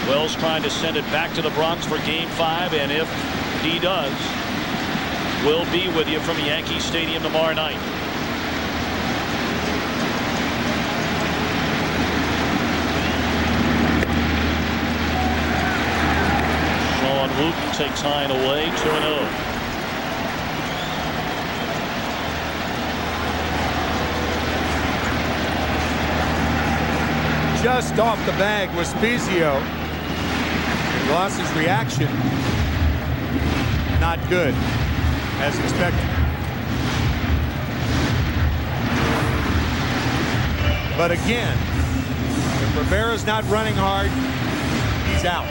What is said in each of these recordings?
Wells trying to send it back to the Bronx for Game 5, and if he does, we'll be with you from Yankee Stadium tomorrow night. Sean Wooten takes Hine away, 2-0. Just off the bag was Spezio. He lost his reaction. Not good, as expected. But again, if Rivera's not running hard, he's out.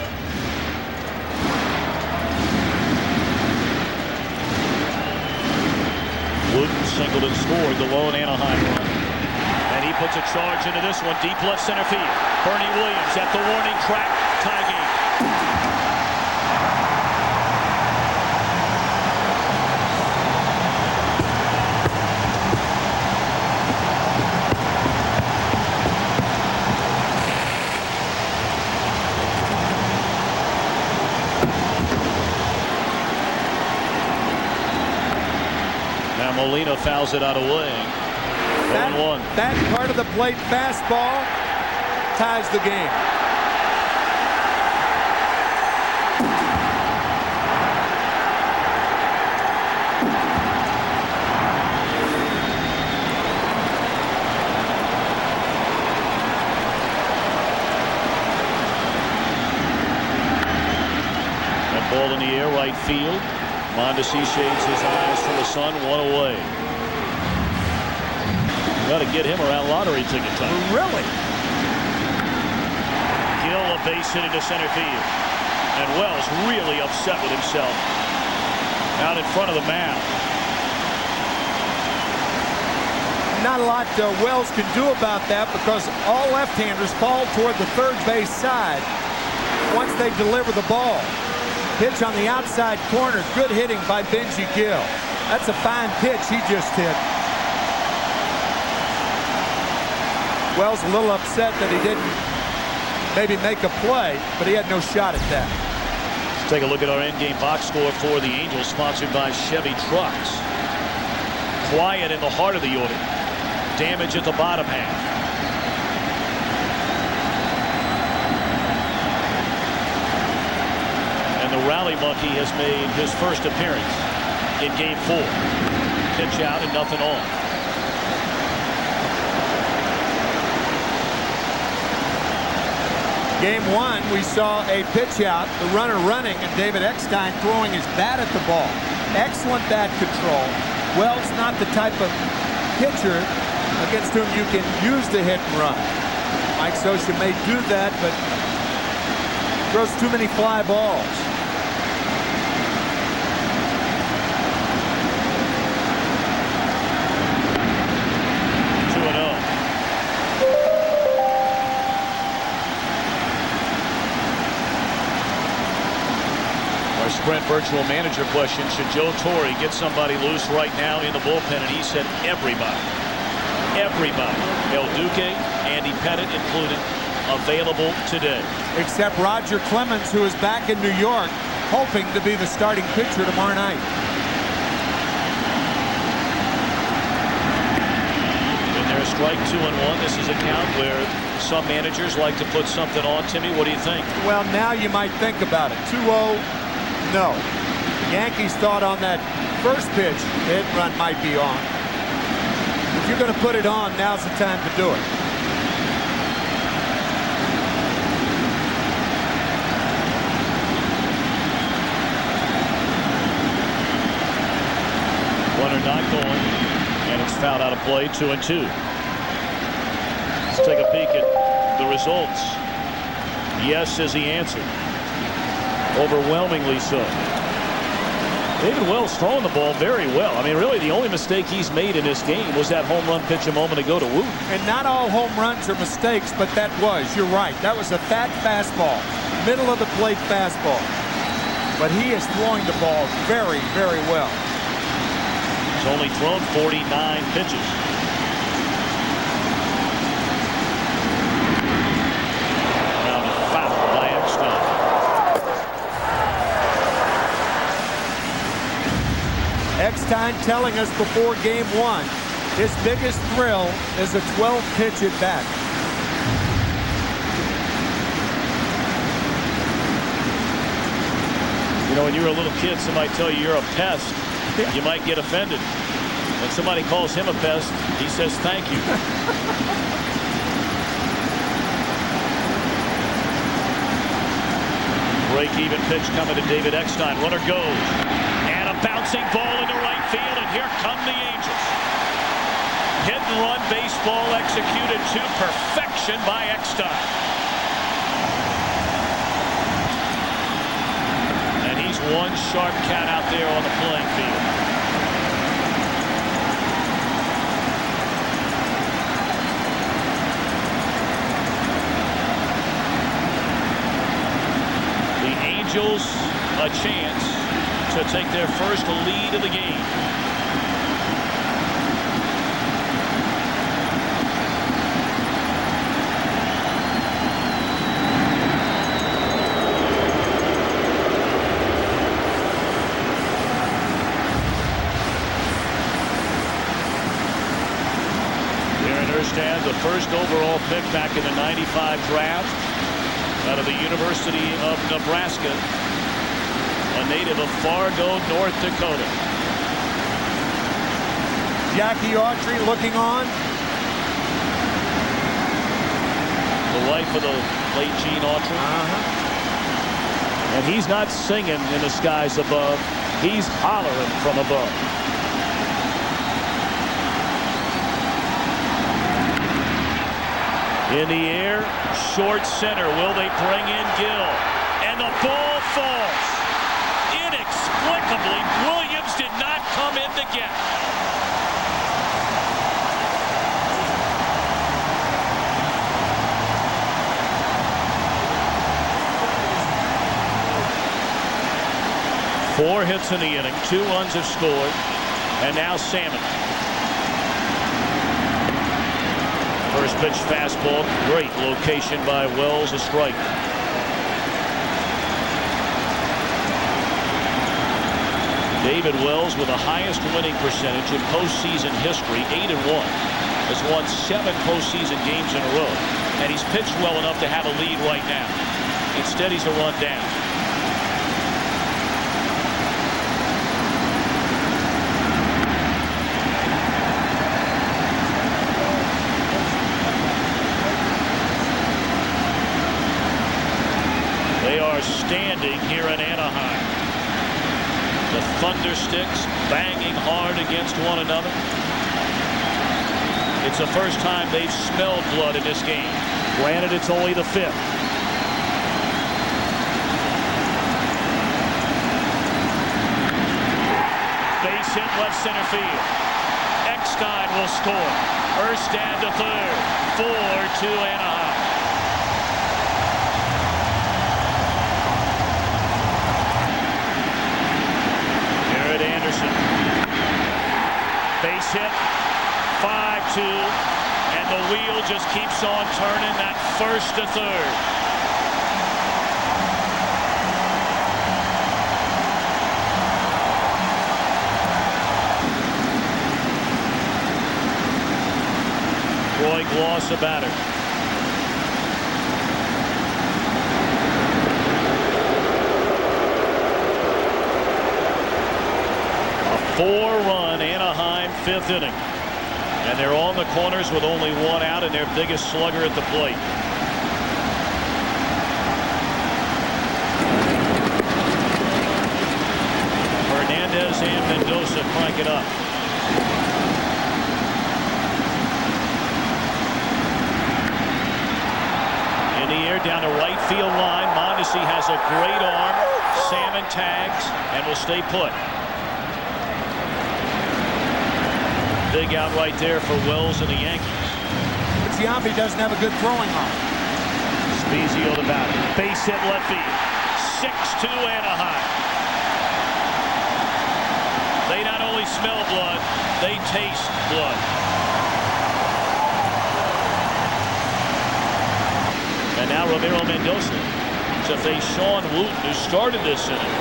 Wooten singled and scored the lone Anaheim run. And he puts a charge into this one, deep left center field. Bernie Williams at the warning track, tie game. Now Molina fouls it out away. That part of the plate fastball ties the game. That ball in the air, right field. Mondesi shades his eyes from the sun, one away. Got to get him around lottery ticket time. Really? Gill a base hit into center field. And Wells really upset with himself. Out in front of the mound. Not a lot Wells can do about that because all left-handers fall toward the third base side once they deliver the ball. Pitch on the outside corner. Good hitting by Benji Gill. That's a fine pitch he just hit. Wells a little upset that he didn't maybe make a play, but he had no shot at that. Let's take a look at our in-game box score for the Angels, sponsored by Chevy Trucks. Quiet in the heart of the order. Damage at the bottom half. And the Rally Monkey has made his first appearance in Game 4. Pitch out and nothing on. Game 1, we saw a pitch out, the runner running, and David Eckstein throwing his bat at the ball. Excellent bat control. Wells not the type of pitcher against whom you can use the hit and run. Mike Scioscia may do that, but throws too many fly balls. Sprint virtual manager question: should Joe Torre get somebody loose right now in the bullpen? And he said everybody. Everybody. El Duque, Andy Pettit included, available today. Except Roger Clemens, who is back in New York, hoping to be the starting pitcher tomorrow night. And there's strike 2-1. This is a count where some managers like to put something on. Timmy, what do you think? Well, now you might think about it. 2-0. No. The Yankees thought on that first pitch, the hit and run might be on. If you're going to put it on, now's the time to do it. Runner not going, and it's fouled out of play, 2-2. Let's take a peek at the results. Yes is the answer. Overwhelmingly so. David Wells throwing the ball very well. I mean, really, the only mistake he's made in this game was that home run pitch a moment ago to Wooten. And not all home runs are mistakes, but that was. You're right. That was a fat fastball. Middle of the plate fastball. But he is throwing the ball very, very well. He's only thrown 49 pitches. Now fouled by Eckstein. Eckstein telling us before game 1, his biggest thrill is a 12-pitch at bat. You know, when you were a little kid, somebody tell you you're a pest, you might get offended. When somebody calls him a pest, he says thank you. Break-even pitch coming to David Eckstein. Runner goes. And a bouncing ball into right field, and here come the Angels. Hit-and-run baseball executed to perfection by Eckstein. And he's one sharp cat out there on the playing field. Angels a chance to take their first lead of the game. Aaron Erstad, the first overall pick back in the '95 draft. Out of the University of Nebraska, a native of Fargo, North Dakota. Jackie Autry looking on. The wife of the late Gene Autry. And he's not singing in the skies above. He's hollering from above. In the air, short center. Will they bring in Gill? And the ball falls. Inexplicably, Williams did not come in to get it. Four hits in the inning. 2 runs have scored. And now Salmon. First pitch fastball. Great location by Wells. A strike. David Wells with the highest winning percentage in postseason history, 8-1. Has won 7 postseason games in a row. And he's pitched well enough to have a lead right now. Instead, he's a run down. They are standing here in Anaheim. The Thundersticks banging hard against one another. It's the first time they've smelled blood in this game. Granted, it's only the 5th. Base hit left center field. Eckstein will score. Erstad to third. 4-2 Anaheim. Anderson. Base hit. 5-2. And the wheel just keeps on turning. That first to third. Roy Gloss a batter. A 4-run Anaheim 5th inning. And they're on the corners with only 1 out and their biggest slugger at the plate. Hernandez and Mendoza crank it up. In the air down the right field line. Mondesi has a great arm. Salmon tags and will stay put. Big out right there for Wells and the Yankees. Giambi doesn't have a good throwing arm. Spezio the batter. Base hit left field. 6-2 Anaheim. They not only smell blood, they taste blood. And now Ramiro Mendoza to face Sean Wooten, who started this inning.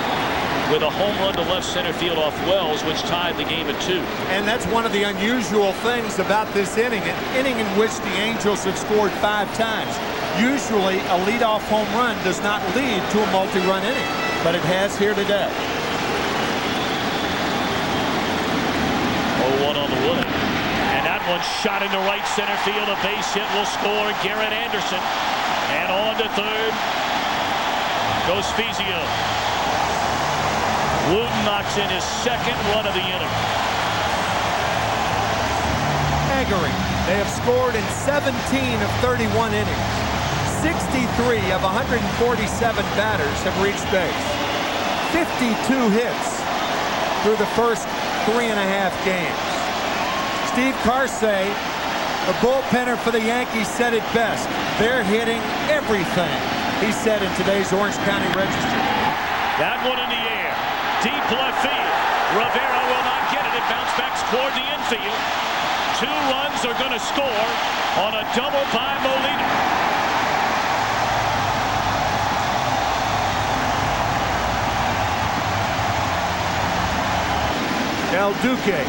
with a home run to left center field off Wells, which tied the game at 2. And that's one of the unusual things about this inning, an inning in which the Angels have scored 5 times. Usually, a leadoff home run does not lead to a multi-run inning, but it has here today. 0-1 on the way. And that one shot into right center field. A base hit will score. Garrett Anderson. And on to third goes Spezio. Wooten knocks in his second run of the inning. Staggering. They have scored in 17 of 31 innings. 63 of 147 batters have reached base. 52 hits through the first 3.5 games. Steve Carsey, the bullpenner for the Yankees, said it best. They're hitting everything, he said in today's Orange County Register. That one in the air. Deep left field. Rivera will not get it. It bounced back toward the infield. 2 runs are going to score on a double by Molina. El Duque.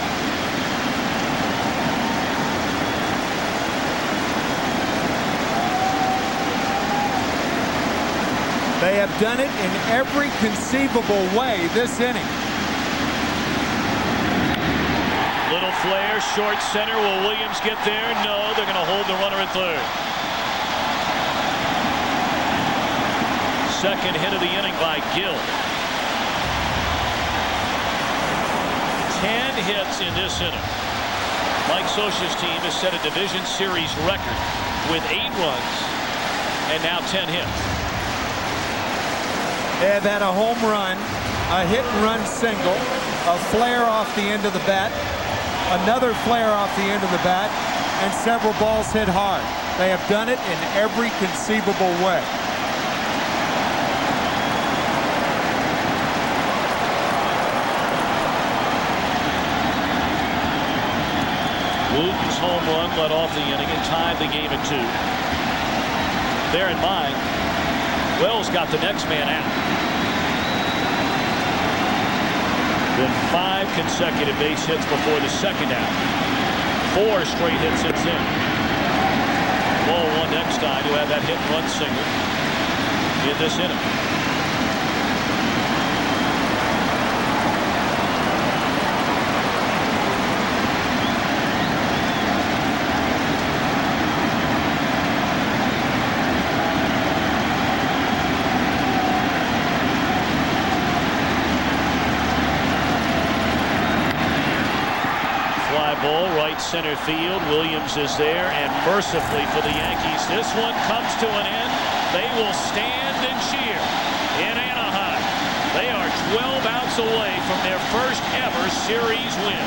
They have done it in every conceivable way this inning. Little flare, short center. Will Williams get there? No, they're going to hold the runner at third. Second hit of the inning by Gill. 10 hits in this inning. Mike Scioscia's team has set a division series record with 8 runs and now 10 hits. They have had a home run, a hit-and-run single, a flare off the end of the bat, another flare off the end of the bat, and several balls hit hard. They have done it in every conceivable way. Wooten's home run led off the inning and tied the game at 2. Bear in mind, Wells got the next man out. Then 5 consecutive base hits before the second out. 4 straight hits since then. Ball 1 next time to have that hit and run single in this inning. Ball right center field. Williams is there, and mercifully for the Yankees, this one comes to an end. They will stand and cheer in Anaheim. They are 12 outs away from their first ever series win.